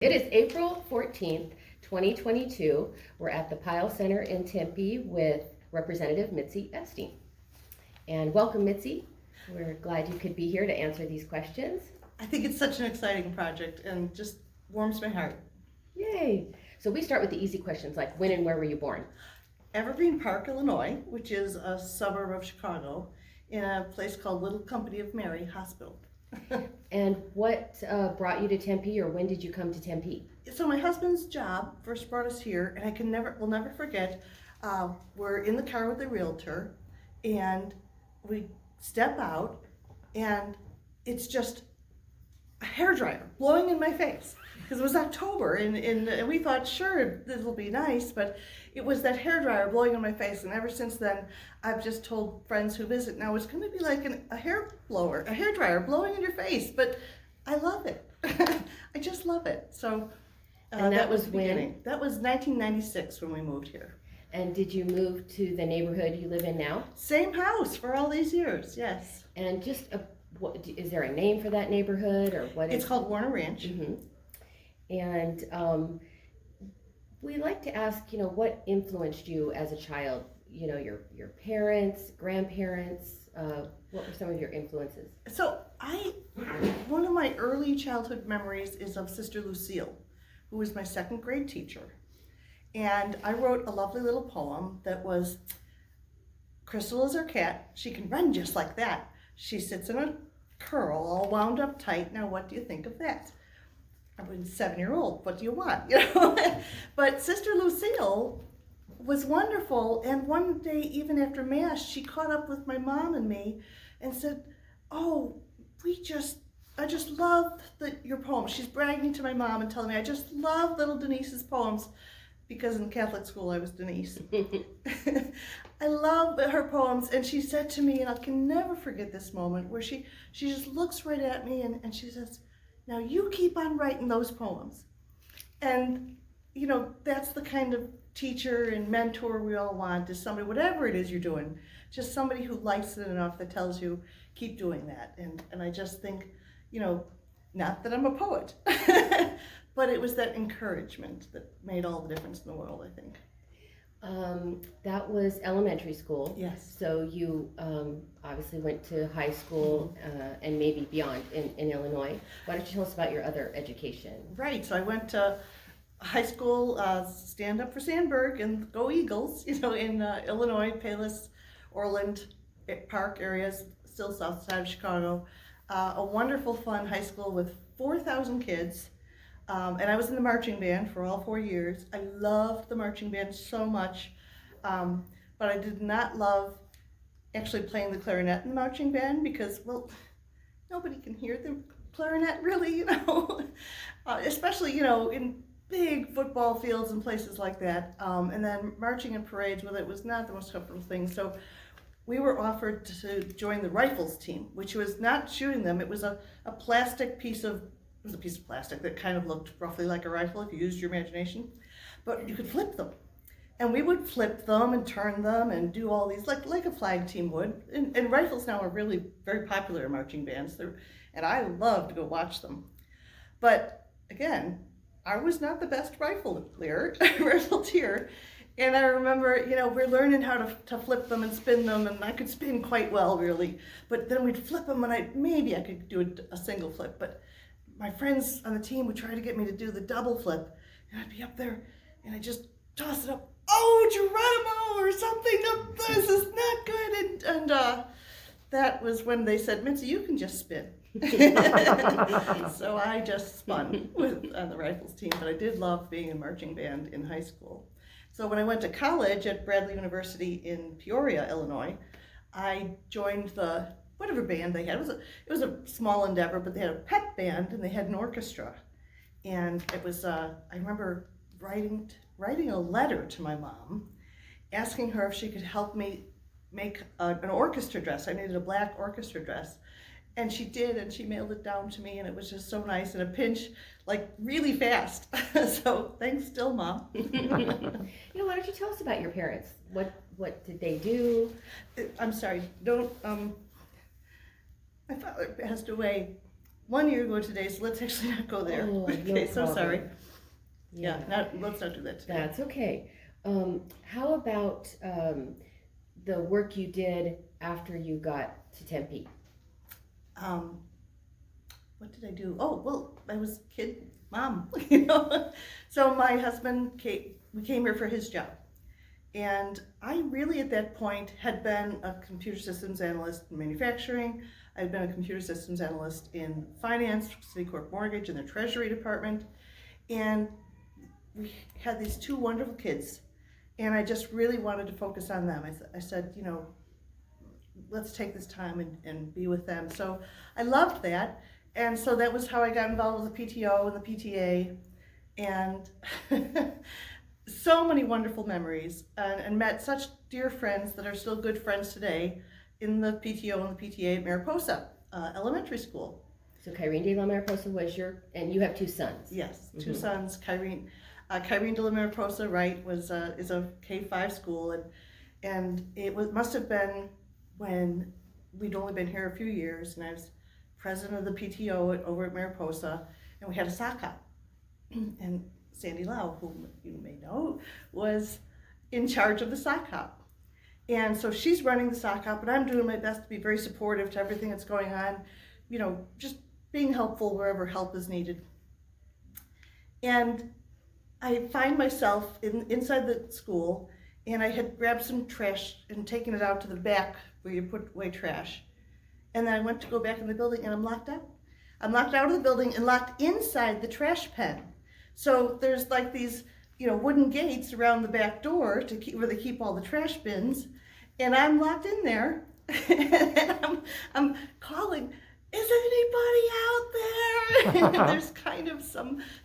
It is April 14th, 2022. We're at the Pyle Center in Tempe with Representative Mitzi Epstein. And welcome, Mitzi. We're glad you could be here to answer these questions. I think it's such an exciting project and just warms my heart. Yay! So we start with the easy questions like when and where were you born? Evergreen Park, Illinois, which is a suburb of Chicago, in a place called Little Company of Mary Hospital. And what brought you to Tempe, or when did you come to Tempe? So my husband's job first brought us here, and will never forget. We're in the car with the realtor, and we step out, and it's just a hairdryer blowing in my face because it was October, and we thought, sure, this will be nice, but it was that hairdryer blowing in my face, and ever since then, I've just told friends who visit, now it's going to be like a hairdryer blowing in your face, but I love it. I just love it. So and that was the when? beginning. That was 1996 when we moved here. And did you move to the neighborhood you live in now? Same house for all these years, yes. And just is there a name for that neighborhood, or what? It's called Warner Ranch. Mm-hmm. And we like to ask, what influenced you as a child? Your parents, grandparents. What were some of your influences? So one of my early childhood memories is of Sister Lucille, who was my second grade teacher. And I wrote a lovely little poem that was, Crystal is our cat. She can run just like that. She sits in a curl all wound up tight. Now what do you think of that? I was 7-year-old. What do you want? But Sister Lucille was wonderful. And one day, even after Mass, she caught up with my mom and me and said, oh, I just love your poems. She's bragging to my mom and telling me, I just love little Denise's poems, because in Catholic school I was Denise. I love her poems. And she said to me, and I can never forget this moment, where she just looks right at me and she says, now you keep on writing those poems. And, that's the kind of teacher and mentor we all want, is somebody, whatever it is you're doing, just somebody who likes it enough that tells you, keep doing that. And I just think, not that I'm a poet, but it was that encouragement that made all the difference in the world, I think. That was elementary school. Yes. So you obviously went to high school and maybe beyond in Illinois. Why don't you tell us about your other education? Right. So I went to high school, stand up for Sandburg and go Eagles, in Illinois, Palos, Orland Park areas, still south side of Chicago. A wonderful, fun high school with 4,000 kids. And I was in the marching band for all 4 years. I loved the marching band so much, but I did not love actually playing the clarinet in the marching band because, well, nobody can hear the clarinet really, especially, in big football fields and places like that. And then marching in parades with it was not the most comfortable thing. So we were offered to join the rifles team, which was not shooting them. It was a piece of plastic that kind of looked roughly like a rifle if you used your imagination, but you could flip them. And we would flip them and turn them and do all these like a flag team would. And rifles now are really very popular in marching bands, and I love to go watch them. But again, I was not the best rifleteer. And I remember, we're learning how to flip them and spin them, and I could spin quite well, really. But then we'd flip them, and maybe I could do a single flip, but my friends on the team would try to get me to do the double flip, and I'd be up there, and I'd just toss it up, oh, Geronimo, or something, this is not good, and that was when they said, Mitzi, you can just spin. So I just spun on the rifles team, but I did love being in marching band in high school. So when I went to college at Bradley University in Peoria, Illinois, I joined whatever band they had. It was a small endeavor, but they had a pep band and they had an orchestra. And it was, I remember writing a letter to my mom, asking her if she could help me make an orchestra dress. I needed a black orchestra dress. And she did, and she mailed it down to me, and it was just so nice, in a pinch, like really fast. So thanks still, Mom. Why don't you tell us about your parents? What did they do? I'm sorry, my father passed away 1 year ago today, so let's actually not go there. Oh, no Okay, so problem. sorry. Yeah, let's not do that today. That's okay. How about the work you did after you got to Tempe? What did I do? Oh, well, I was kid mom, you know. So my husband we came here for his job. And I really at that point had been a computer systems analyst in manufacturing. I'd been a computer systems analyst in finance, Citicorp Mortgage, in the Treasury Department. And we had these two wonderful kids. And I just really wanted to focus on them. I said, you know, let's take this time and be with them. So I loved that. And so that was how I got involved with the PTO and the PTA. And so many wonderful memories, and met such dear friends that are still good friends today in the PTO and the PTA at Mariposa Elementary School. So Kyrene de la Mariposa was and you have two sons. Yes, two sons. Kyrene de la Mariposa, right, is a K-5 school, and it must have been when we'd only been here a few years, and I was president of the PTO over at Mariposa, and we had a sock hop, and Sandy Lau, whom you may know, was in charge of the sock hop. And so she's running the sock hop, and I'm doing my best to be very supportive to everything that's going on, you know, just being helpful wherever help is needed. And I find myself inside the school, and I had grabbed some trash and taken it out to the back where you put away trash. And then I went to go back in the building, and I'm locked out. I'm locked out of the building and locked inside the trash pen. So there's like these, you know, wooden gates around the back door where they keep all the trash bins, and I'm locked in there, and I'm calling, is anybody out there? And there's kind of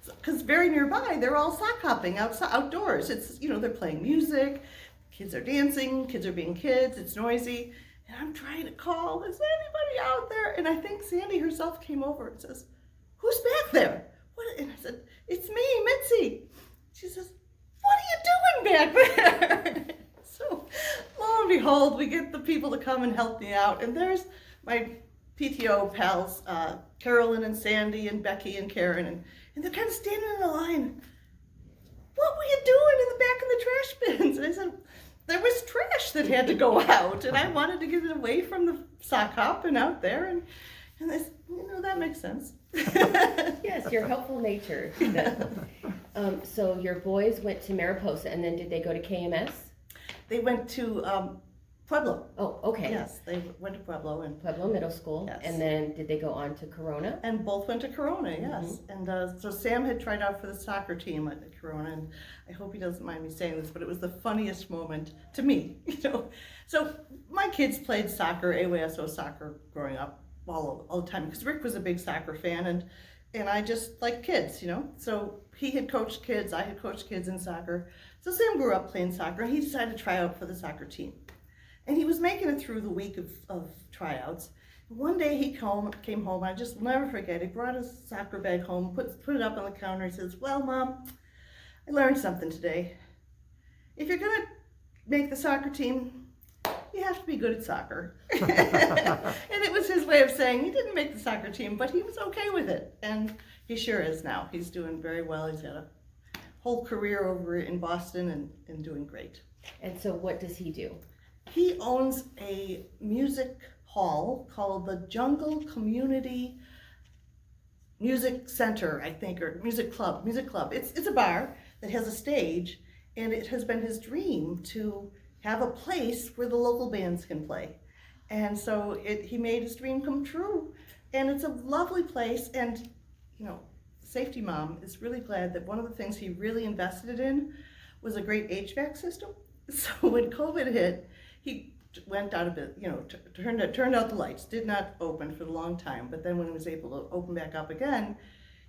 because very nearby they're all sock hopping outdoors. It's, you know, they're playing music, kids are dancing, kids are being kids, it's noisy, and I'm trying to call, is anybody out there? And I think Sandy herself came over and says, who's back there? And I said, it's me, Mitzi. She says, what are you doing back there? So lo and behold, we get the people to come and help me out. And there's my PTO pals, Carolyn and Sandy and Becky and Karen. And they're kind of standing in a line. What were you doing in the back of the trash bins? And I said, there was trash that had to go out. And I wanted to get it away from the sock hop and out there. And they said, you know, that makes sense. Yes, your helpful nature. So your boys went to Mariposa, and then did they go to KMS? They went to Pueblo. Oh, okay. Yes, they went to Pueblo. Pueblo Middle School. Yes. And then did they go on to Corona? And both went to Corona, yes. And so Sam had tried out for the soccer team at Corona, and I hope he doesn't mind me saying this, but it was the funniest moment to me, you know. So my kids played soccer, AYSO soccer, growing up all the time, because Rick was a big soccer fan, and I just like kids, you know. So he had coached kids, I had coached kids in soccer. So Sam grew up playing soccer, and he decided to try out for the soccer team. And he was making it through the week of tryouts. One day he came home, I just never forget, he brought his soccer bag home, put it up on the counter, he says, well, Mom, I learned something today. If you're gonna make the soccer team, you have to be good at soccer. And it was his way of saying he didn't make the soccer team, but he was okay with it. And he sure is now. He's doing very well. He's got a whole career over in Boston and doing great. And so what does he do? He owns a music hall called the Jungle Community Music Center, I think, or music club. It's a bar that has a stage, and it has been his dream to have a place where the local bands can play. And so he made his dream come true. And it's a lovely place. And, you know, Safety Mom is really glad that one of the things he really invested in was a great HVAC system. So when COVID hit, he went out a bit, you know, turned out the lights, did not open for a long time. But then when he was able to open back up again,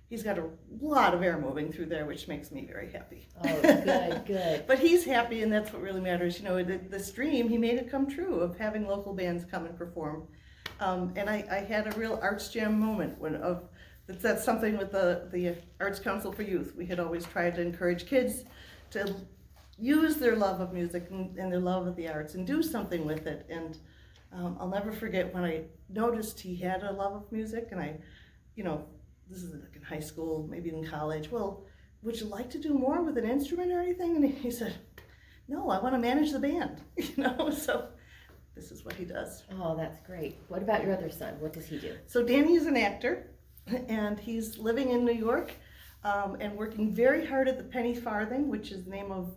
he's got a lot of air moving through there, which makes me very happy. Oh, good, good. But he's happy, and that's what really matters. You know, this dream, he made it come true of having local bands come and perform. And I had a real Arts Jam moment that's something with the Arts Council for Youth. We had always tried to encourage kids to use their love of music and their love of the arts and do something with it. And I'll never forget when I noticed he had a love of music, and I this is like in high school, maybe in college. Well, would you like to do more with an instrument or anything? And he said, no, I want to manage the band, so this is what he does. Oh, that's great. What about your other son? What does he do? So Danny is an actor, and he's living in New York and working very hard at the Penny Farthing, which is the name of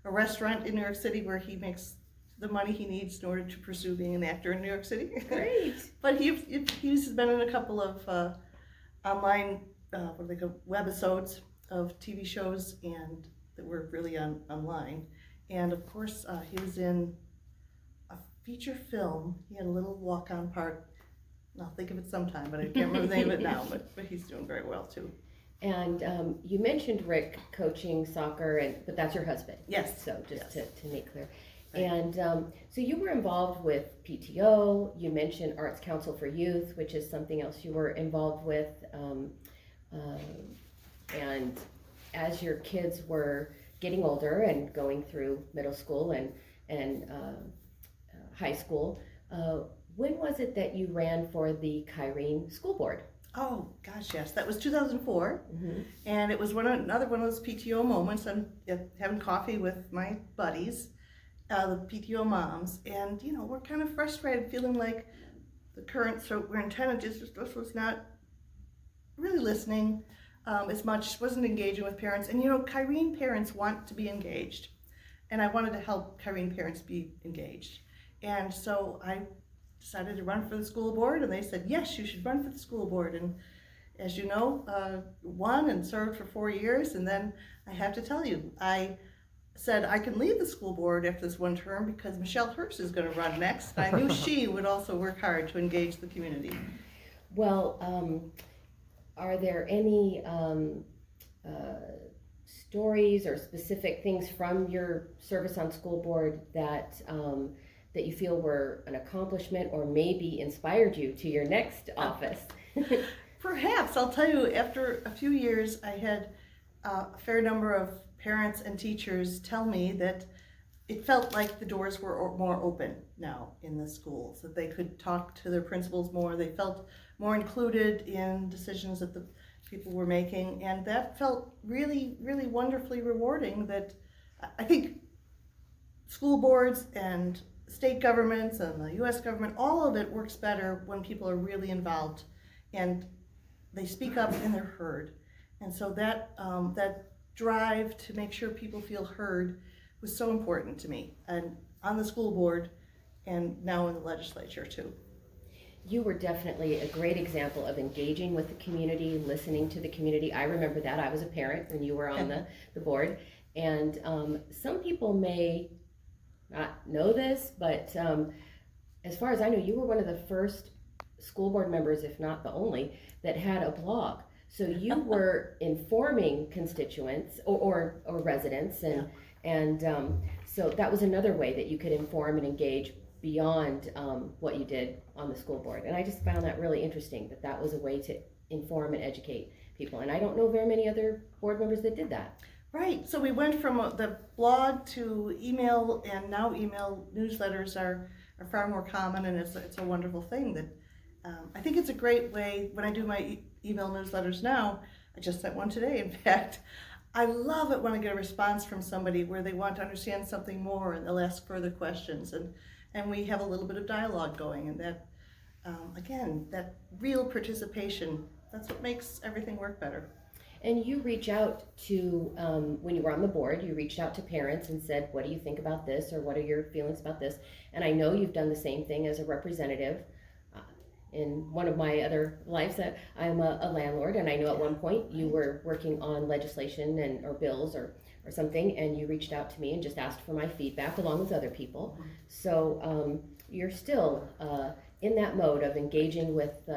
a restaurant in New York City where he makes the money he needs in order to pursue being an actor in New York City. Great. But he's been in a couple of online, webisodes of TV shows and that were really online. And of course, he was in a feature film. He had a little walk-on part. I'll think of it sometime, but I can't remember the name of it now, but he's doing very well too. And you mentioned Rick coaching soccer, but that's your husband. Yes. So just yes. to make clear. Right. And so you were involved with PTO. You mentioned Arts Council for Youth, which is something else you were involved with. And as your kids were getting older and going through middle school and high school, when was it that you ran for the Kyrene School Board? Oh gosh, yes, that was 2004, Mm-hmm. and it was another one of those PTO moments. I'm having coffee with my buddies, the PTO moms, and we're kind of frustrated, feeling like the current superintendent just was not really listening as much, wasn't engaging with parents. And Kyrene parents want to be engaged, and I wanted to help Kyrene parents be engaged, and so I decided to run for the school board, and they said, yes, you should run for the school board. And as you know, won and served for 4 years. And then I have to tell you, I said I can leave the school board after this one term because Michelle Hirsch is going to run next. I knew she would also work hard to engage the community. Well, are there any stories or specific things from your service on school board that you feel were an accomplishment or maybe inspired you to your next office? Perhaps. I'll tell you, after a few years, I had a fair number of parents and teachers tell me that it felt like the doors were more open now in the schools, that they could talk to their principals more. They felt more included in decisions that the people were making, and that felt really, really wonderfully rewarding. That I think school boards and state governments and the U.S. government, all of it works better when people are really involved and they speak up and they're heard. And so that drive to make sure people feel heard was so important to me, and on the school board and now in the legislature too. You were definitely a great example of engaging with the community, listening to the community. I remember that. I was a parent when you were on the board. And some people may not know this, but as far as I know, you were one of the first school board members, if not the only, that had a blog. So you were informing constituents or residents, and so that was another way that you could inform and engage beyond what you did on the school board. And I just found that really interesting, that was a way to inform and educate people. And I don't know very many other board members that did that. Right, so we went from the blog to email, and now email newsletters are far more common, and it's a wonderful thing. That I think it's a great way. When I do my email newsletters now, I just sent one today, in fact. I love it when I get a response from somebody where they want to understand something more and they'll ask further questions, and we have a little bit of dialogue going, and that, again, that real participation, that's what makes everything work better. And you reach out to, when you were on the board, you reached out to parents and said, what do you think about this, or what are your feelings about this? And I know you've done the same thing as a representative. In one of my other lives, I'm a landlord, and I know at one point you were working on legislation or bills or something, and you reached out to me and just asked for my feedback along with other people. So you're still in that mode of engaging with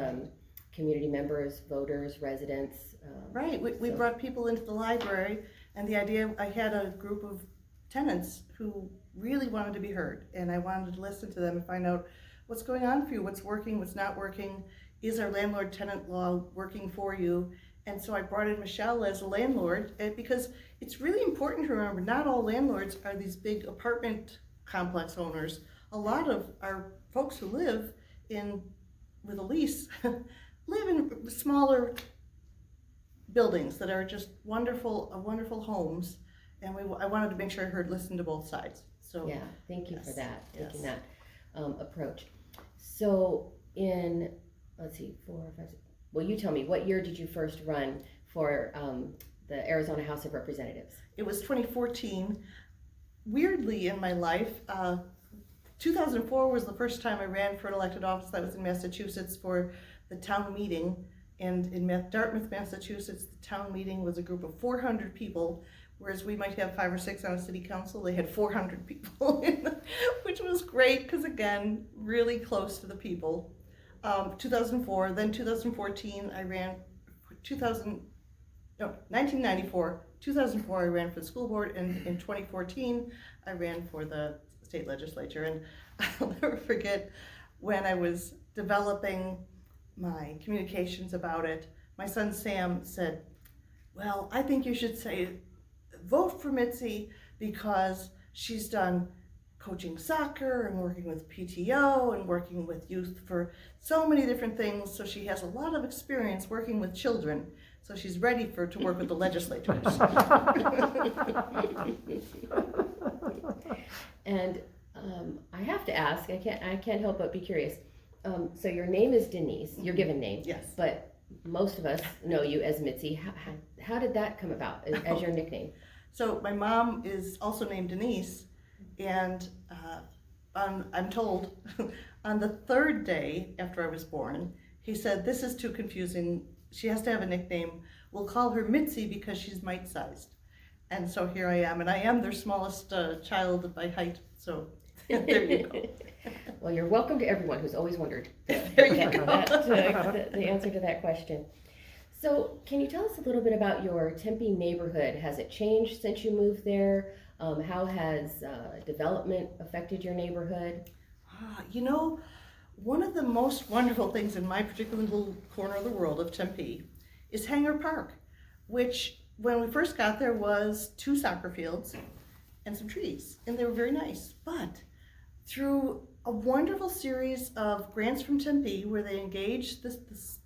community members, voters, residents. Right, we brought people into the library, and the idea, I had a group of tenants who really wanted to be heard, and I wanted to listen to them and find out what's going on for you, what's working, what's not working, is our landlord-tenant law working for you? And so I brought in Michelle as a landlord, because it's really important to remember, not all landlords are these big apartment complex owners. A lot of our folks who live with a lease live in smaller buildings that are just wonderful homes, and I wanted to make sure I listened to both sides. So yeah, thank you for that, taking yes. that approach. So in, let's see, 4 or 5, well, you tell me, what year did you first run for the Arizona House of Representatives? It was 2014. Weirdly in my life, 2004 was the first time I ran for an elected office. That was in Massachusetts for the town meeting. And in Dartmouth, Massachusetts, the town meeting was a group of 400 people, whereas we might have 5 or 6 on a city council. They had 400 people, which was great because, again, really close to the people. 2004, then 2014, I ran 1994, 2004 I ran for the school board, and in 2014 I ran for the state legislature. And I'll never forget when I was developing my communications about it, my son Sam said, well, I think you should say vote for Mitzi because she's done coaching soccer and working with PTO and working with youth for so many different things, so she has a lot of experience working with children, so she's ready to work with the legislators. And I have to ask, I can't help but be curious. So your name is Denise, your given name. Yes. But most of us know you as Mitzi. How did that come about as your nickname? So my mom is also named Denise, and I'm told on the 3rd day after I was born, he said, this is too confusing. She has to have a nickname. We'll call her Mitzi because she's mite-sized. And so here I am, and I am their smallest child by height, so there you go. Well, you're welcome to everyone who's always wondered the answer to that question. So can you tell us a little bit about your Tempe neighborhood? Has it changed since you moved there? How has development affected your neighborhood? You know, one of the most wonderful things in my particular little corner of the world of Tempe is Hanger Park, which when we first got there was 2 soccer fields and some trees, and they were very nice. But through a wonderful series of grants from Tempe where they engaged the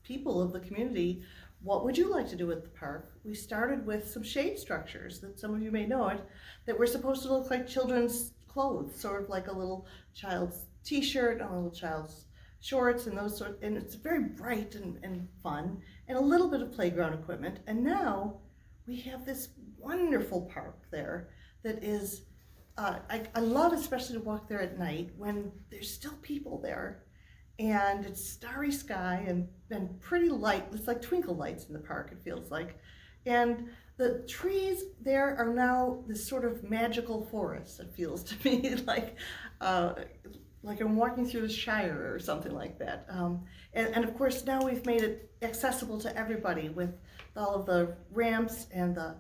people of the community, what would you like to do with the park? We started with some shade structures that some of you may know it, that were supposed to look like children's clothes, sort of like a little child's t-shirt and a little child's shorts and those sort, and it's very bright and fun, and a little bit of playground equipment. And now we have this wonderful park there that is, I love especially to walk there at night when there's still people there, and it's starry sky and pretty light. It's like twinkle lights in the park, it feels like. And the trees there are now this sort of magical forest, it feels to me, like I'm walking through the Shire or something like that. And of course now we've made it accessible to everybody with all of the ramps and the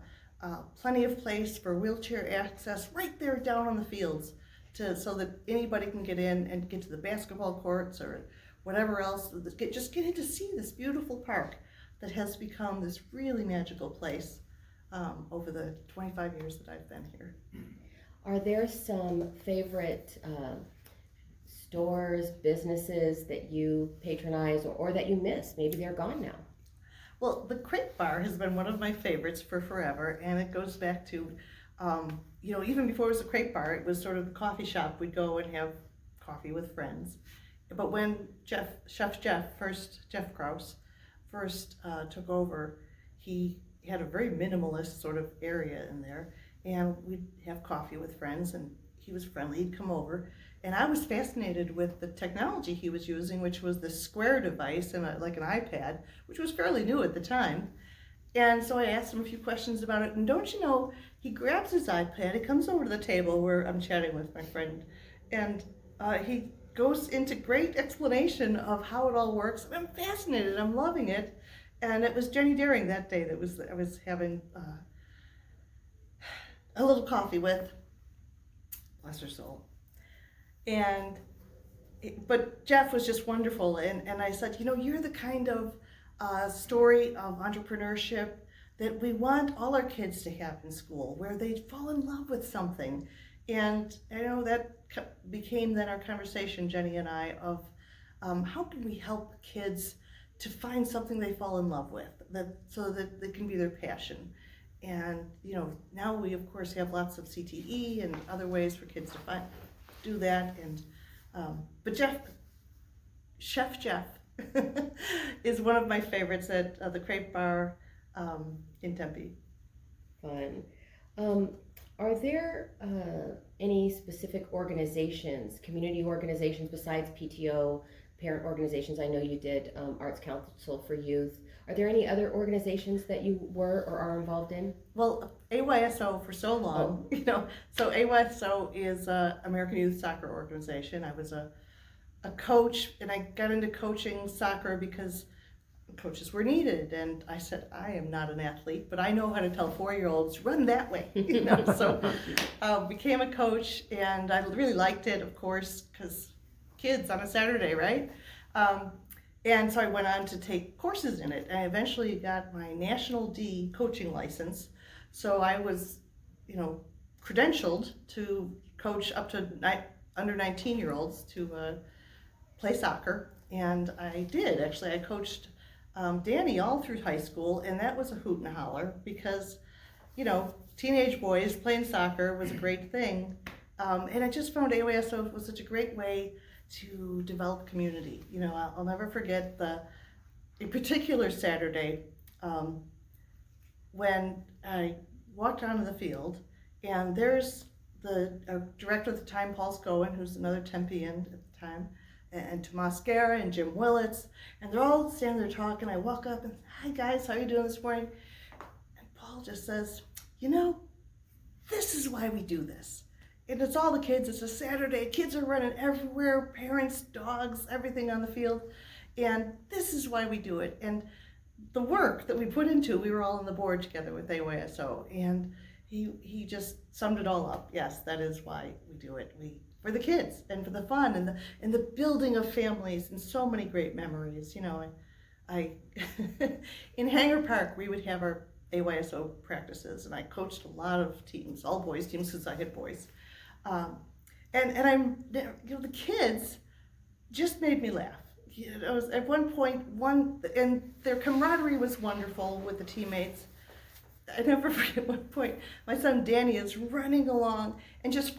plenty of place for wheelchair access right there down on the fields, so that anybody can get in and get to the basketball courts or whatever else, just getting to see this beautiful park that has become this really magical place over the 25 years that I've been here. Are there some favorite stores, businesses that you patronize or that you miss? Maybe they're gone now. Well, the Crepe Bar has been one of my favorites for forever, and it goes back to, even before it was a Crepe Bar, it was sort of the coffee shop. We'd go and have coffee with friends. But when Chef Kraus first took over, he had a very minimalist sort of area in there, and we'd have coffee with friends, and he was friendly, he'd come over. And I was fascinated with the technology he was using, which was the Square device and like an iPad, which was fairly new at the time. And so I asked him a few questions about it. And don't you know, he grabs his iPad, he comes over to the table where I'm chatting with my friend, and he goes into great explanation of how it all works. I'm fascinated, I'm loving it. And it was Jenny Daring that day I was having a little coffee with, bless her soul. But Jeff was just wonderful, and I said, you're the kind of story of entrepreneurship that we want all our kids to have in school, where they fall in love with something. And that became then our conversation, Jenny and I, of how can we help kids to find something they fall in love with, so that it can be their passion. And now we of course have lots of CTE and other ways for kids to do that. And but Chef Jeff is one of my favorites at the Crepe Bar in Tempe. Fun. Are there any specific organizations, community organizations besides PTO, parent organizations? I know you did Arts Council for Youth. Are there any other organizations that you were or are involved in? Well, AYSO for so long, so AYSO is American Youth Soccer Organization. I was a coach, and I got into coaching soccer because coaches were needed, and I said, I am not an athlete, but I know how to tell 4-year-olds, run that way, so became a coach, and I really liked it, of course, because kids on a Saturday, right? And so I went on to take courses in it, and I eventually got my National D coaching license, so I was, credentialed to coach up to under 19-year-olds to play soccer, and I did. Actually, I coached Danny all through high school, and that was a hoot and a holler because, teenage boys playing soccer was a great thing, and I just found AYSO was such a great way to develop community. I'll never forget a particular Saturday when I walked onto the field, and there's the director at the time, Paul Scowen, who's another Tempean at the time, and Tomas Guerra and Jim Willits, and they're all standing there talking. I walk up and, hi guys, how you doing this morning? And Paul just says, this is why we do this. And it's all the kids, it's a Saturday, kids are running everywhere, parents, dogs, everything on the field, and this is why we do it. And the work that we put into, we were all on the board together with AYSO, and he just summed it all up. Yes, that is why we do it. For the kids and for the fun and the building of families and so many great memories. I in Hanger Park we would have our AYSO practices, and I coached a lot of teams, all boys teams because I had boys, and I'm the kids just made me laugh. At one point and their camaraderie was wonderful with the teammates. I never forget one point my son Danny is running along and just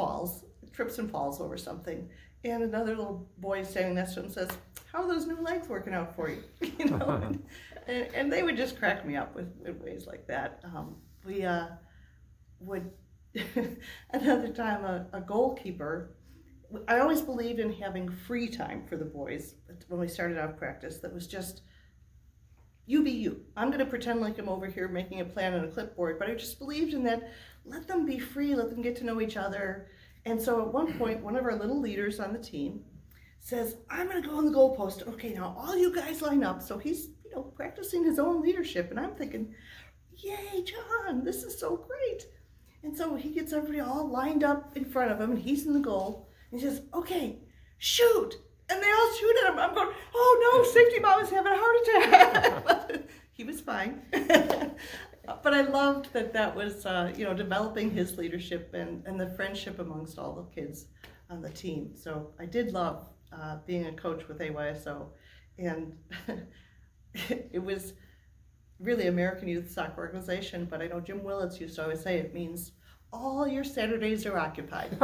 trips and falls over something, and another little boy standing next to him says, how are those new legs working out for you? And they would just crack me up with ways like that. We would another time a goalkeeper, I always believed in having free time for the boys when we started out practice. That was just, you be you. I'm going to pretend like I'm over here making a plan on a clipboard, but I just believed in that. Let them be free, let them get to know each other. And so at one point, one of our little leaders on the team says, I'm going to go on the goalpost. Okay, now all you guys line up. So he's, practicing his own leadership. And I'm thinking, yay, John, this is so great. And so he gets everybody all lined up in front of him, and he's in the goal. And he says, okay, shoot. And they all shoot at him. I'm going, oh no, safety mom is having a heart attack. He was fine. But I loved that was, developing his leadership and the friendship amongst all the kids on the team. So I did love being a coach with AYSO. And it was really American Youth Soccer Organization, but I know Jim Willits used to always say it means all your Saturdays are occupied.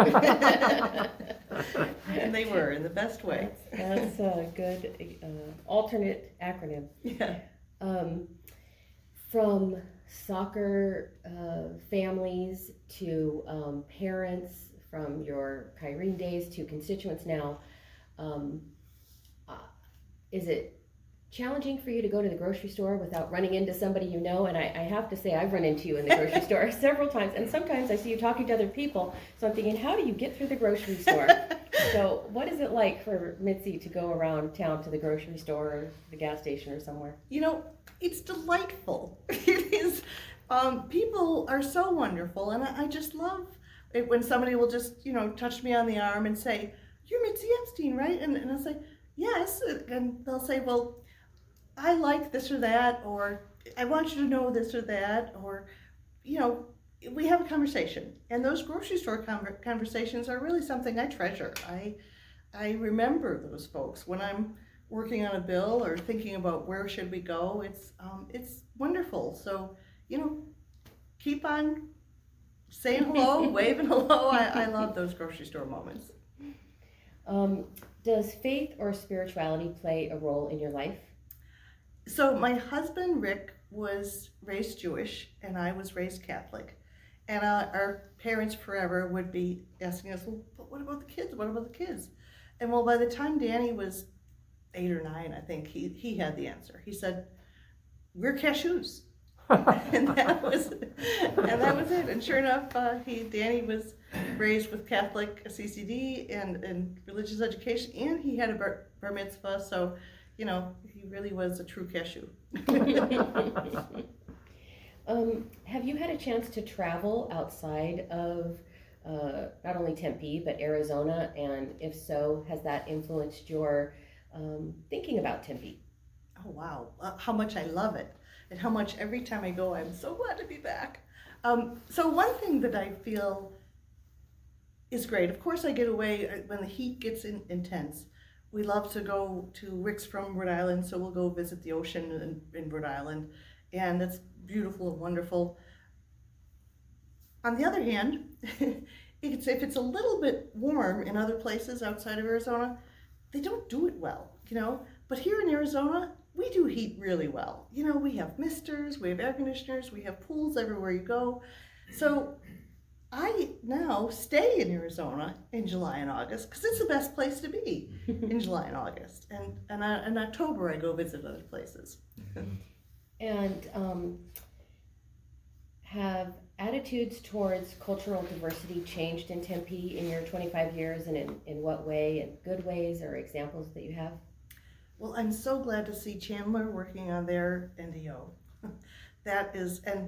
And they were, in the best way. That's a good alternate acronym. Yeah. From soccer families to parents, from your Kyrene days to constituents now, is it challenging for you to go to the grocery store without running into somebody you know? And I have to say, I've run into you in the grocery store several times, and sometimes I see you talking to other people, so I'm thinking, how do you get through the grocery store? So what is it like for Mitzi to go around town to the grocery store or the gas station or somewhere? It's delightful. It is. People are so wonderful, and I just love it when somebody will just, touch me on the arm and say, you're Mitzi Epstein, right? And I'll say, yes. And they'll say, well, I like this or that, or I want you to know this or that, or, we have a conversation. And those grocery store conversations are really something I treasure. I remember those folks when I'm working on a bill or thinking about where should we go. It's wonderful. So, keep on saying hello, waving hello. I love those grocery store moments. Does faith or spirituality play a role in your life? So my husband Rick was raised Jewish and I was raised Catholic. And our parents forever would be asking us, well, but what about the kids? What about the kids? And well, by the time Danny was 8 or 9, I think he had the answer. He said, we're cashews. and that was it. And sure enough, Danny was raised with Catholic CCD and religious education, and he had a bar mitzvah. So, he really was a true cashew. Have you had a chance to travel outside of not only Tempe but Arizona? And if so, has that influenced your thinking about Tempe? Oh wow, how much I love it. And how much every time I go, I'm so glad to be back. So one thing that I feel is great, of course I get away when the heat gets intense. We love to go to Rick's from Rhode Island, so we'll go visit the ocean in Rhode Island. And it's beautiful and wonderful. On the other hand, if it's a little bit warm in other places outside of Arizona, they don't do it well, But here in Arizona, we do heat really well. We have misters, we have air conditioners, we have pools everywhere you go. So I now stay in Arizona in July and August because it's the best place to be in July and August. And in October, I go visit other places. And have attitudes towards cultural diversity changed in Tempe in your 25 years, and in what way, in good ways or examples that you have? Well, I'm so glad to see Chandler working on their NDO.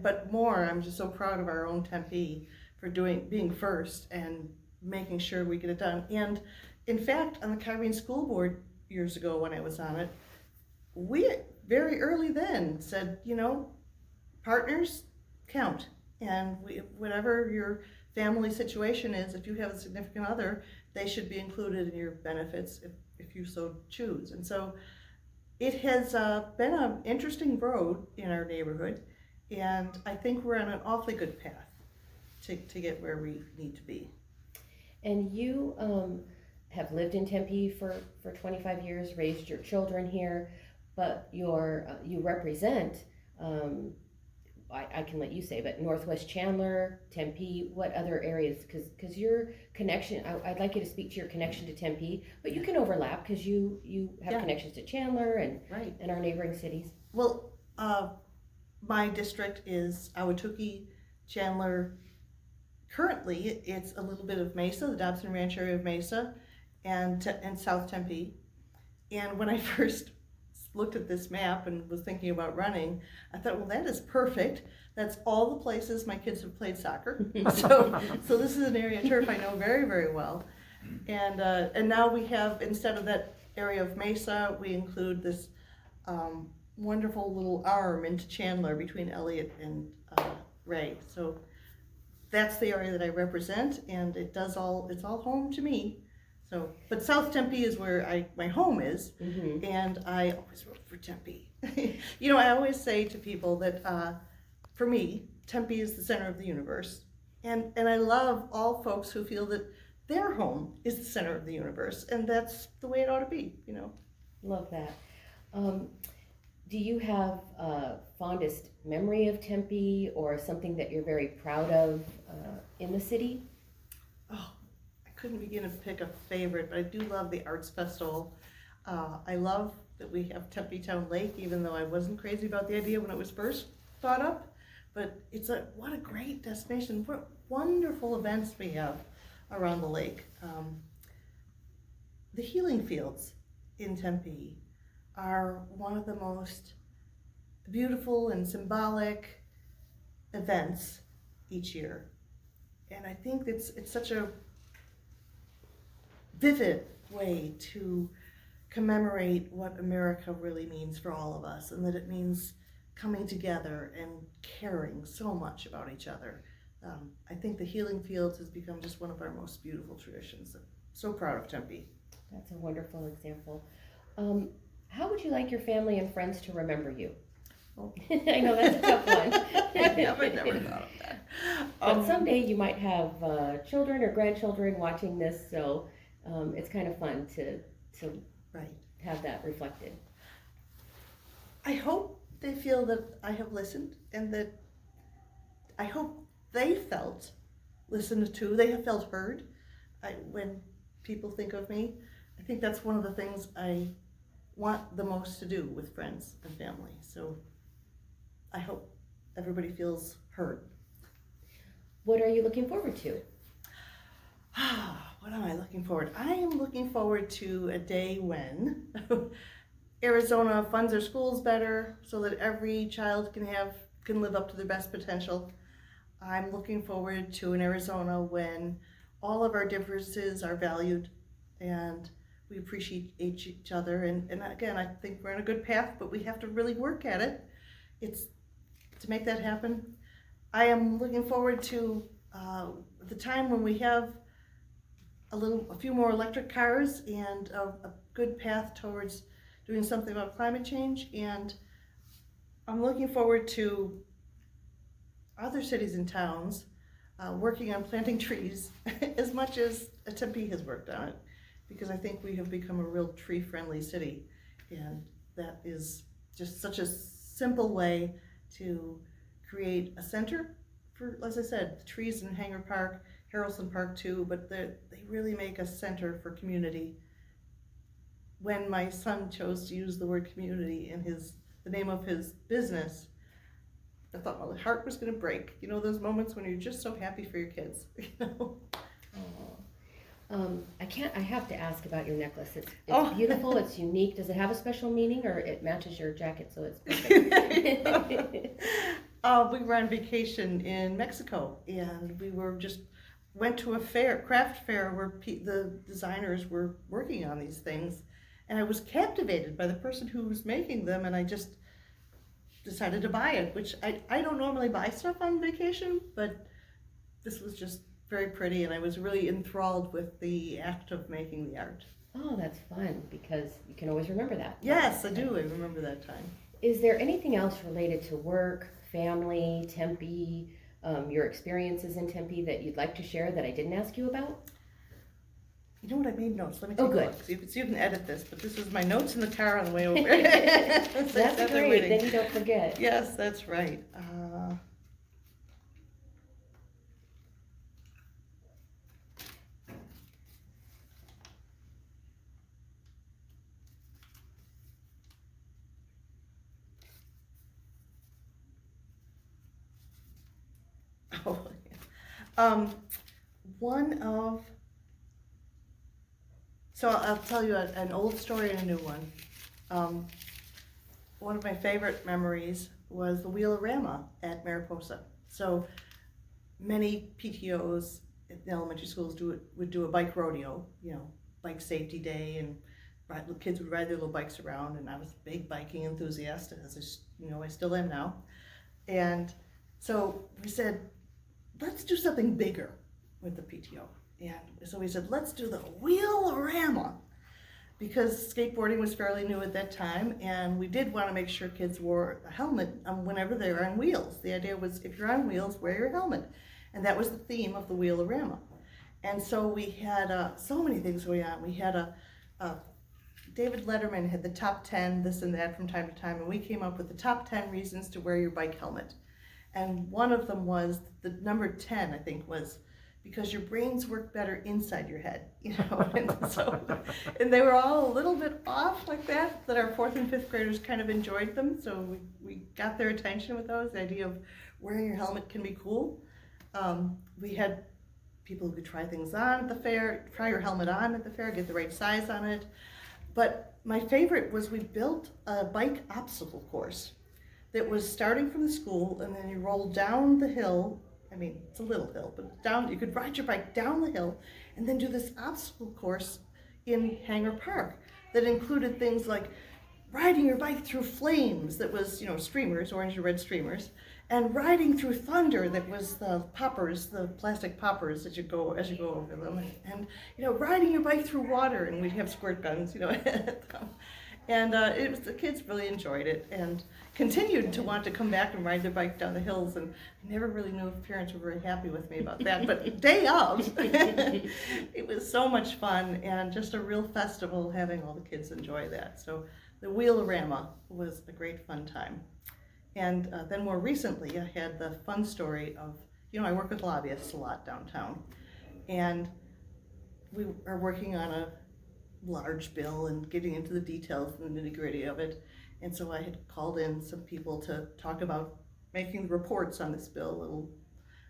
But more, I'm just so proud of our own Tempe for being first and making sure we get it done. And in fact, on the Kyrene School Board years ago when I was on it, we very early then said, partners count. And whatever your family situation is, if you have a significant other, they should be included in your benefits if you so choose. And so it has been an interesting road in our neighborhood, and I think we're on an awfully good path to get where we need to be. And you have lived in Tempe for 25 years, raised your children here, but you represent, I can let you say, but Northwest Chandler, Tempe, what other areas? Because your connection, I'd like you to speak to your connection to Tempe, but you can overlap because you have connections to Chandler and our neighboring cities. Well, my district is Ahwatukee, Chandler. Currently, it's a little bit of Mesa, the Dobson Ranch area of Mesa, and South Tempe. And when I first looked at this map and was thinking about running, I thought, well, that is perfect. That's all the places my kids have played soccer. So this is an area of turf I know very, very well. And now we have, instead of that area of Mesa, we include this wonderful little arm into Chandler between Elliott and Ray. So that's the area that I represent, and it's all home to me. So, but South Tempe is where my home is, and I always wrote for Tempe. I always say to people that for me, Tempe is the center of the universe, and I love all folks who feel that their home is the center of the universe, and that's the way it ought to be. Love that. Do you have a fondest memory of Tempe or something that you're very proud of in the city? Oh, I couldn't begin to pick a favorite, but I do love the Arts Festival. I love that we have Tempe Town Lake, even though I wasn't crazy about the idea when it was first thought up. But what a great destination. What wonderful events we have around the lake. The healing fields in Tempe are one of the most beautiful and symbolic events each year. And I think it's such a vivid way to commemorate what America really means for all of us, and that it means coming together and caring so much about each other. I think the healing fields has become just one of our most beautiful traditions. I'm so proud of Tempe. That's a wonderful example. How would you like your family and friends to remember you? Oh. I know that's a tough one. I never thought of that. But someday you might have children or grandchildren watching this, so it's kind of fun to Right. have that reflected. I hope they feel that I have listened, and that I hope they felt listened to, they have felt heard. When people think of me, I think that's one of the things I want the most to do with friends and family. So I hope everybody feels heard. What are you looking forward to? What am I looking forward? I am looking forward to a day when Arizona funds their schools better so that every child can live up to their best potential. I'm looking forward to an Arizona when all of our differences are valued and we appreciate each other. And again, I think we're on a good path, but we have to really work at it. It's to make that happen. I am looking forward to the time when we have a few more electric cars and a good path towards doing something about climate change. And I'm looking forward to other cities and towns working on planting trees as much as Tempe has worked on it, because I think we have become a real tree-friendly city, and that is just such a simple way to create a center for, as I said, the trees in Hanger Park, Harrelson Park too, but they really make a center for community. When my son chose to use the word community in the name of his business, I thought my heart was going to break. You know, those moments when you're just so happy for your kids, you know? I have to ask about your necklace. It's Oh. beautiful, it's unique. Does it have a special meaning, or it matches your jacket so it's perfect? We were on vacation in Mexico, and we went to a craft fair where the designers were working on these things, and I was captivated by the person who was making them, and I just decided to buy it, which I don't normally buy stuff on vacation, but this was just very pretty, and I was really enthralled with the act of making the art. Oh, that's fun, because you can always remember that. Yes, I do. I remember that time. Is there anything else related to work, family, Tempe, your experiences in Tempe that you'd like to share that I didn't ask you about? You know what, I made notes. Let me take Oh, a good. look. See, you can edit this, but this was my notes in the car on the way over. That's great, then you don't forget. Yes, that's right. Oh, yeah. So I'll tell you an old story and a new one. One of my favorite memories was the Wheel-O-Rama at Mariposa. So many PTOs at the elementary schools would do a bike rodeo, you know, bike safety day, and kids would ride their little bikes around, and I was a big biking enthusiast, as I still am now. And so we said, let's do something bigger with the PTO. And so we said, let's do the Wheel-O-Rama, because skateboarding was fairly new at that time, and we did want to make sure kids wore a helmet whenever they were on wheels. The idea was, if you're on wheels, wear your helmet. And that was the theme of the Wheel-O-Rama. And so we had so many things going on. We had David Letterman had the top 10, this and that from time to time, and we came up with the top 10 reasons to wear your bike helmet. And one of them was, the number 10, I think, was because your brains work better inside your head, you know. And they were all a little bit off like that our 4th and 5th graders kind of enjoyed them. So we got their attention with those. The idea of wearing your helmet can be cool. We had people who could try things on at the fair, try your helmet on at the fair, get the right size on it. But my favorite was we built a bike obstacle course that was starting from the school, and then you rolled down the hill. I mean, it's a little hill, but down, you could ride your bike down the hill and then do this obstacle course in Hanger Park that included things like riding your bike through flames that was, you know, streamers, orange and red streamers, and riding through thunder that was the poppers, the plastic poppers as you go over them, and you know, riding your bike through water, and we'd have squirt guns, you know. And the kids really enjoyed it and continued to want to come back and ride their bike down the hills. And I never really knew if parents were very happy with me about that. But day of, it was so much fun and just a real festival having all the kids enjoy that. So the Wheelorama was a great fun time. And then more recently, I had the fun story of, I work with lobbyists a lot downtown. And we are working on a large bill and getting into the details and the nitty-gritty of it. And so I had called in some people to talk about making the reports on this bill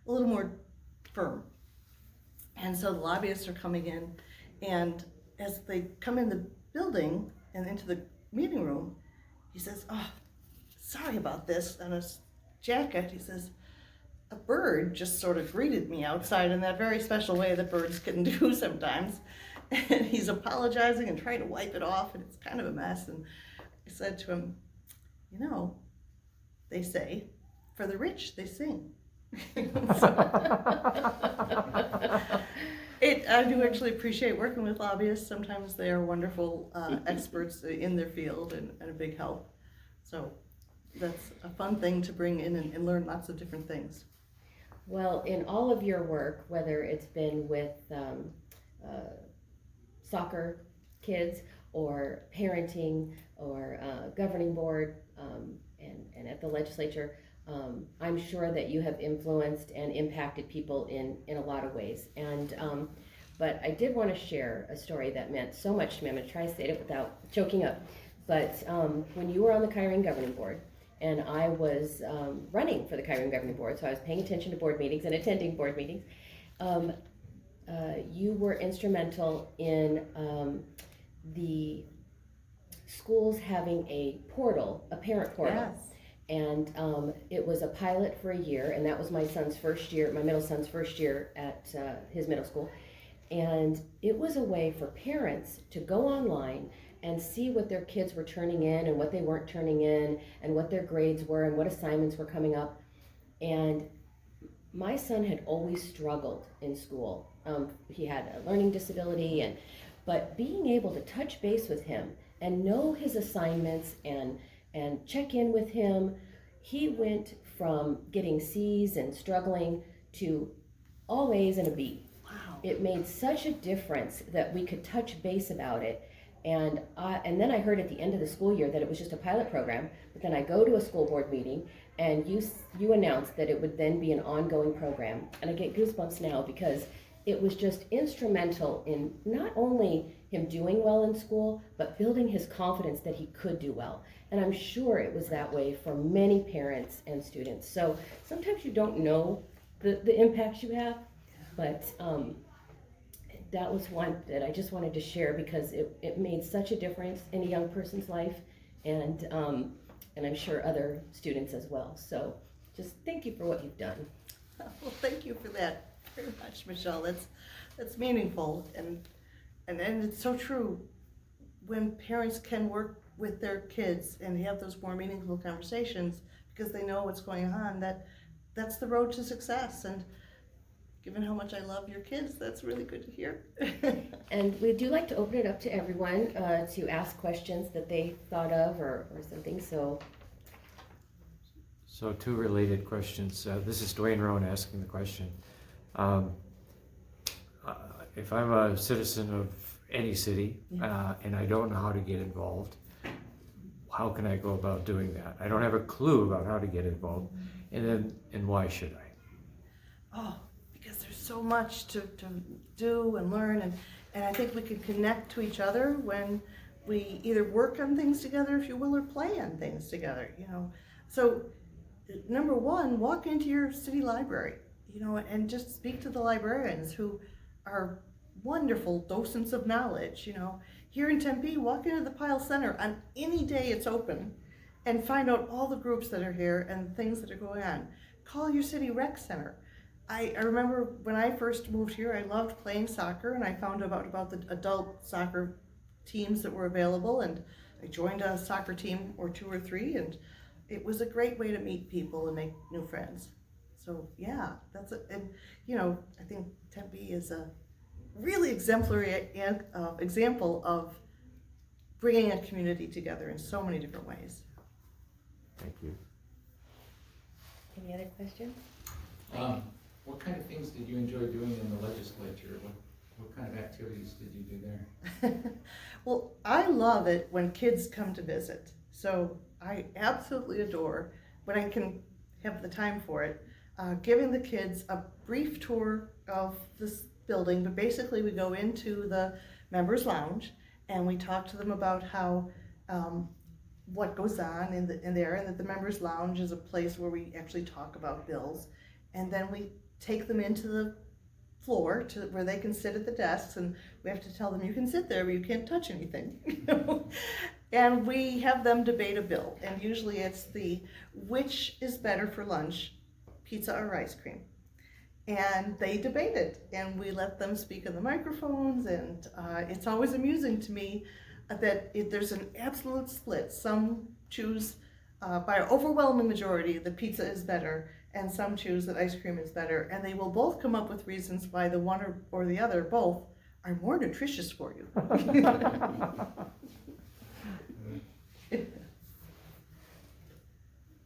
a little more firm. And so the lobbyists are coming in, and as they come in the building and into the meeting room, he says, "Oh, sorry about this." On his jacket, he says, "A bird just sort of greeted me outside in that very special way that birds can do sometimes." And he's apologizing and trying to wipe it off, and it's kind of a mess. And I said to him, they say, for the rich, they sing. I do actually appreciate working with lobbyists. Sometimes they are wonderful experts in their field and a big help. So that's a fun thing to bring in and learn lots of different things. Well, in all of your work, whether it's been with soccer kids or parenting or governing board and at the legislature, I'm sure that you have influenced and impacted people in a lot of ways. And but I did want to share a story that meant so much to me. I'm going to try to say it without choking up. But when you were on the Kyrene Governing Board, and I was running for the Kyrene Governing Board, so I was paying attention to board meetings and attending board meetings, you were instrumental in the schools having a portal, a parent portal. Yes. And it was a pilot for a year, and that was my son's first year, my middle son's first year at his middle school. And it was a way for parents to go online and see what their kids were turning in and what they weren't turning in and what their grades were and what assignments were coming up. And my son had always struggled in school. He had a learning disability, but being able to touch base with him and know his assignments and check in with him, he went from getting C's and struggling to all A's and a B. Wow. It made such a difference that we could touch base about it. And then I heard at the end of the school year that it was just a pilot program, but then I go to a school board meeting and you announced that it would then be an ongoing program. And I get goosebumps now because it was just instrumental in not only him doing well in school, but building his confidence that he could do well. And I'm sure it was that way for many parents and students. So sometimes you don't know the impacts you have, but that was one that I just wanted to share because it made such a difference in a young person's life, and I'm sure other students as well. So just thank you for what you've done. Well, thank you for that very much, Michelle. That's meaningful, and it's so true. When parents can work with their kids and have those more meaningful conversations because they know what's going on, that's the road to success. And given how much I love your kids, that's really good to hear. And we do like to open it up to everyone to ask questions that they thought of or something. So two related questions. This is Dwayne Rohn asking the question. If I'm a citizen of any city and I don't know how to get involved, how can I go about doing that? I don't have a clue about how to get involved, and why should I? Oh, because there's so much to do and learn, and I think we can connect to each other when we either work on things together, if you will, or play on things together, So, number one, walk into your city library, and just speak to the librarians who are wonderful docents of knowledge, Here in Tempe, walk into the Pyle Center on any day it's open and find out all the groups that are here and things that are going on. Call your city rec center. I remember when I first moved here, I loved playing soccer, and I found out about the adult soccer teams that were available, and I joined a soccer team or two or three, and it was a great way to meet people and make new friends. So yeah, that's it. And I think Tempe is a really exemplary example of bringing a community together in so many different ways. Thank you. Any other questions? What kind of things did you enjoy doing in the legislature? What kind of activities did you do there? Well, I love it when kids come to visit. So I absolutely adore, when I can have the time for it, giving the kids a brief tour of this building. But basically we go into the members lounge and we talk to them about how what goes on in there, and that the members lounge is a place where we actually talk about bills. And then we take them into the floor to where they can sit at the desks, and we have to tell them, you can sit there but you can't touch anything. And we have them debate a bill, and usually it's which is better for lunch, pizza or ice cream. And they debate it, and we let them speak in the microphones, and it's always amusing to me that there's an absolute split. Some choose by an overwhelming majority that pizza is better, and some choose that ice cream is better, and they will both come up with reasons why the one or the other, both, are more nutritious for you.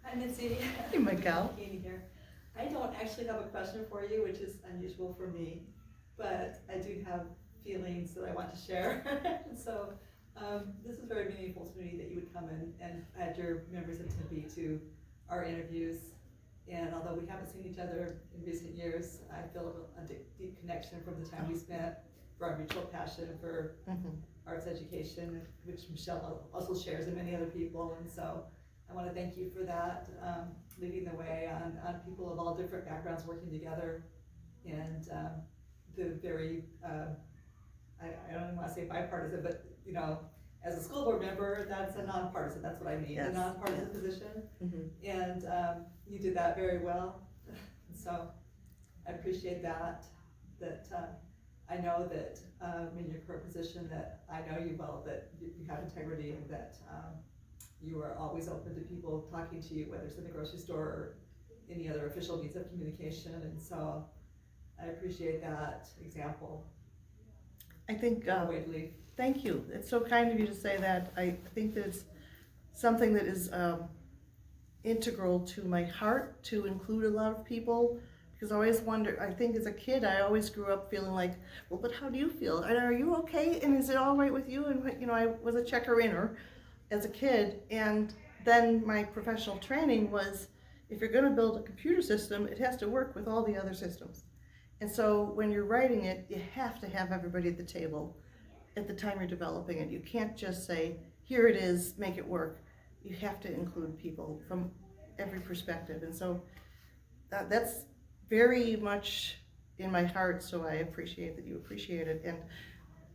Hi, Mitzi. Hey, Michael. Katie here. I don't actually have a question for you, which is unusual for me, but I do have feelings that I want to share. So this is very meaningful to me that you would come in and add your members of Tempe to our interviews. And although we haven't seen each other in recent years, I feel a deep connection from the time we spent for our mutual passion for arts education, which Michelle also shares, and many other people. And so I want to thank you for that, leading the way on people of all different backgrounds working together. And the very, I don't even want to say bipartisan, but you know, as a school board member, that's a nonpartisan, that's what I mean, Yes. a nonpartisan position. And you did that very well. And so I appreciate that I know that in your current position, that I know you well, that you have integrity, and that you are always open to people talking to you, whether it's in the grocery store or any other official means of communication. And so I appreciate that example. I think, Way to leave. thank you. It's so kind of you to say that. I think that it's something that is integral to my heart, to include a lot of people, because I always wonder, I think as a kid, I always grew up feeling like, well, but how do you feel? And are you okay? And is it all right with you? And you know, I was a checker-inner as a kid, and then my professional training was, if you're going to build a computer system, it has to work with all the other systems. And so when you're writing it, you have to have everybody at the table at the time you're developing it. You can't just say, here it is, make it work. You have to include people from every perspective. And so that's very much in my heart, so I appreciate that you appreciate it. And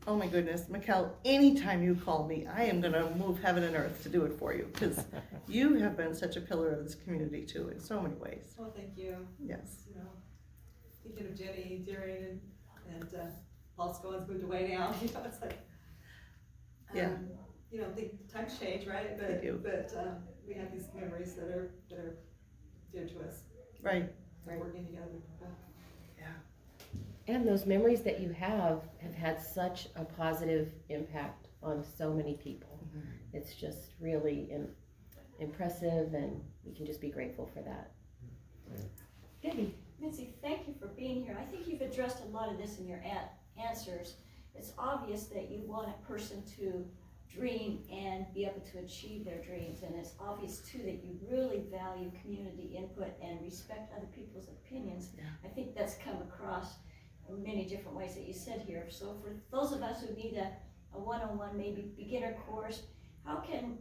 oh my goodness, Mikkel, anytime you call me, I am gonna move heaven and earth to do it for you, because you have been such a pillar of this community too, in so many ways. Well, thank you. Yes. You know, thinking of Jenny, Deering, and Paul Scollins moved away now. You know, it's like, Yeah. You know, times change, right? But They do. But we have these memories that are dear to us. Right. Right. Working together with people. Yeah. And those memories that you have had such a positive impact on so many people. It's just really impressive, and we can just be grateful for that. Debbie. Mitzi, thank you for being here. I think you've addressed a lot of this in your answers. It's obvious that you want a person to dream and be able to achieve their dreams, and it's obvious too that you really value community input and respect other people's opinions. Yeah. I think that's come across in many different ways that you said here. So for those of us who need a one-on-one, maybe beginner course, how can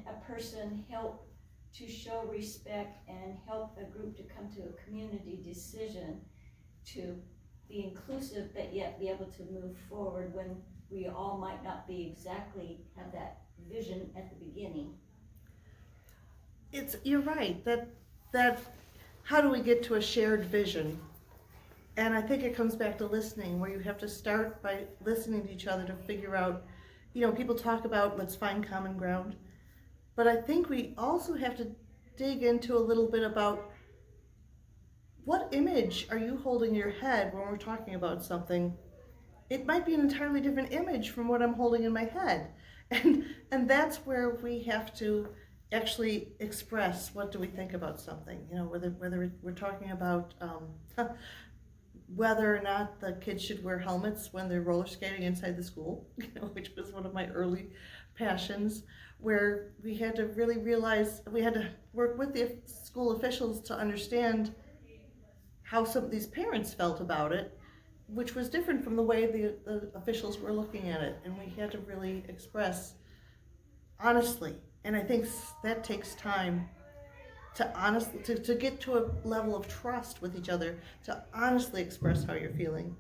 a person help to show respect and help a group to come to a community decision to be inclusive but yet be able to move forward when we all might not be exactly have that vision at the beginning? You're right, that how do we get to a shared vision? And I think it comes back to listening, where you have to start by listening to each other to figure out, you know, people talk about let's find common ground, but I think we also have to dig into a little bit about what image are you holding in your head when we're talking about something. It might be an entirely different image from what I'm holding in my head. And that's where we have to actually express what do we think about something. You know, whether we're talking about whether or not the kids should wear helmets when they're roller skating inside the school, you know, which was one of my early passions, where we had to really realize we had to work with the school officials to understand how some of these parents felt about it, which was different from the way the officials were looking at it. And we had to really express honestly. And I think that takes time to get to a level of trust with each other, to honestly express how you're feeling.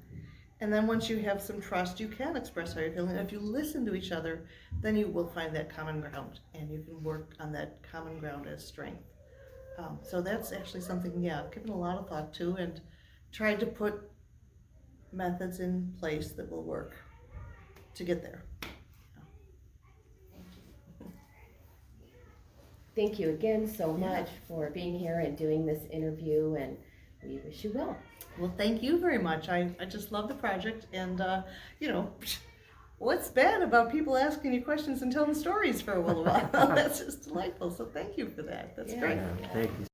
And then once you have some trust, you can express how you're feeling. And if you listen to each other, then you will find that common ground, and you can work on that common ground as strength. So that's actually something, yeah, I've given a lot of thought to, and tried to put methods in place that will work to get there. Thank you again so much for being here and doing this interview, and we wish you well. Well, thank you very much. I just love the project, and you know, what's bad about people asking you questions and telling stories for a little while? That's just delightful. So thank you for that. That's great. Thank you.